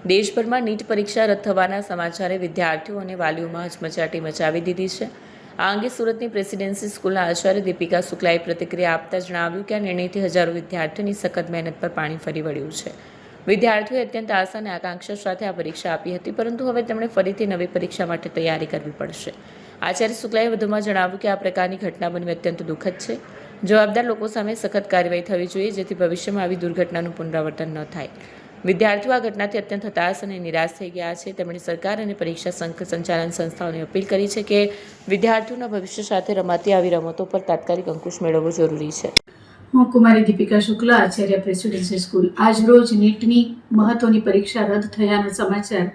દેશભરમાં નીટ પરીક્ષા રદ થવાના સમાચારે વિદ્યાર્થીઓ અને વાલીઓમાં હચમચાટી મચાવી દીધી છે. આ અંગે સુરતની પ્રેસિડેન્સી સ્કૂલના આચાર્ય દીપિકા શુક્લાએ પ્રતિક્રિયા આપતા જણાવ્યું કે આ નિર્ણયથી હજારો વિદ્યાર્થીઓની સખત મહેનત પર પાણી ફરી વળ્યું છે. વિદ્યાર્થીઓએ અત્યંત આશા અને આકાંક્ષા સાથે આ પરીક્ષા આપી હતી, પરંતુ હવે તેમણે ફરીથી નવી પરીક્ષા માટે તૈયારી કરવી પડશે. આચાર્ય શુક્લાએ વધુમાં જણાવ્યું કે આ પ્રકારની ઘટના બનવી અત્યંત દુઃખદ છે. જવાબદાર લોકો સામે સખત કાર્યવાહી થવી જોઈએ, જેથી ભવિષ્યમાં આવી દુર્ઘટનાનું પુનરાવર્તન ન થાય. વિદ્યાર્થીઓ આ ઘટનાથી અત્યંત હતાશ અને નિરાશ થઈ ગયા છે. તેમણે સરકાર અને પરીક્ષા સંચાલન સંસ્થાઓને અપીલ કરી છે કે વિદ્યાર્થીઓના ભવિષ્ય સાથે રમાતી આવી રમતો પર તાત્કાલિક અંકુશ મેળવવો જરૂરી છે. હું કુમારી દીપિકા શુક્લા, આચાર્ય પ્રેસિડેન્સી સ્કૂલ. આજ રોજ નીટની મહત્વની પરીક્ષા રદ થયાના સમાચાર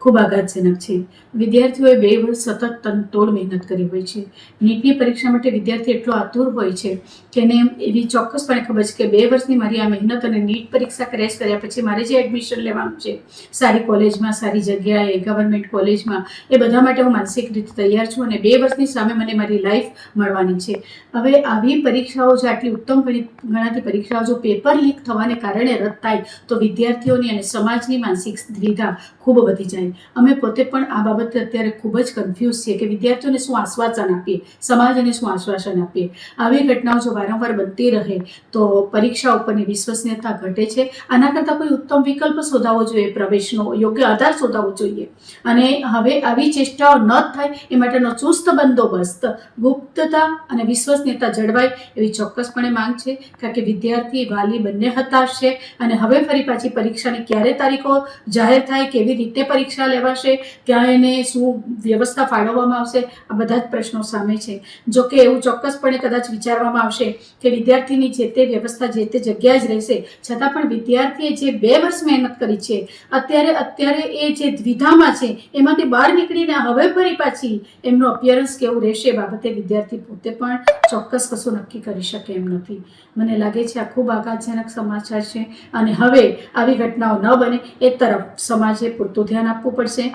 ખૂબ આઘાતજનક છે. વિદ્યાર્થીઓએ 2 વર્ષ સતત તનતોડ મહેનત કરી હોય છે. નીટની પરીક્ષા માટે વિદ્યાર્થી એટલો આતુર હોય છે કે એને એવી ચોક્કસપણે ખબર છે કે 2 વર્ષની મારી આ મહેનત અને નીટ પરીક્ષા ક્રેશ કર્યા પછી મારે જે એડમિશન લેવાનું છે સારી કોલેજમાં, સારી જગ્યાએ, ગવર્મેન્ટ કોલેજમાં, એ બધા માટે હું માનસિક રીતે તૈયાર છું અને 2 વર્ષની સામે મને મારી લાઈફ મળવાની છે. હવે આવી પરીક્ષાઓ જો આટલી ઉત્તમ ગણાતી પરીક્ષાઓ જો પેપર લીક થવાને કારણે રદ થાય તો વિદ્યાર્થીઓની અને સમાજની માનસિક દ્વિધા ખૂબ વધી જાય. અમે પોતે પણ આ બાબતે અત્યારે ખૂબ જ કન્ફ્યુઝ છીએ કે વિદ્યાર્થીઓને શું આશ્વાસન આપીએ, સમાજને શું આશ્વાસન આપીએ. આવી ઘટનાઓ જો વારંવાર બનતી રહે તો પરીક્ષા ઉપરની વિશ્વસનીયતા ઘટે છે. આના કરતાં કોઈ ઉત્તમ વિકલ્પ શોધાવવો જોઈએ, પ્રવેશનો યોગ્ય આધાર શોધાવવો જોઈએ. અને હવે આવી ચેષ્ટાઓ ન થાય એ માટેનો ચુસ્ત બંદોબસ્ત, ગુપ્તતા અને વિશ્વસનીયતા જળવાય એવી ચોક્કસપણે માંગ છે. કારણ કે વિદ્યાર્થી, વાલી બંને હતાશ છે અને હવે ફરી પાછી પરીક્ષાની ક્યારે તારીખો જાહેર થાય, કેવી રીતે પરીક્ષા લેવાશે, ક્યાં એને શું વ્યવસ્થા ફાળવવામાં આવશે, આ બધા જ પ્રશ્નો સામે છે. જો કે એવું ચોક્કસપણે કદાચ વિચારવામાં આવશે કે વિદ્યાર્થીની જે તે વ્યવસ્થા જે તે જગ્યાએ જ રહેશે, છતાં પણ વિદ્યાર્થીએ જે 2 વર્ષ મહેનત કરી છે, અત્યારે એ જે દ્વિધામાં છે એમાંથી બહાર નીકળીને હવે ફરી પાછી એમનું અપિયરન્સ કેવું રહેશે બાબતે વિદ્યાર્થી પોતે પણ ચોક્કસ કશું નક્કી કરી શકે એમ નથી. મને લાગે છે આ ખૂબ આઘાતજનક સમાચાર છે અને હવે આવી ઘટનાઓ ન બને એ તરફ સમાજે પૂરતું ધ્યાન આપવું પડશે.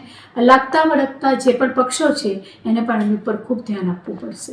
લાગતા વળગતા જે પણ પક્ષો છે એને પણ એની ઉપર ખૂબ ધ્યાન આપવું પડશે.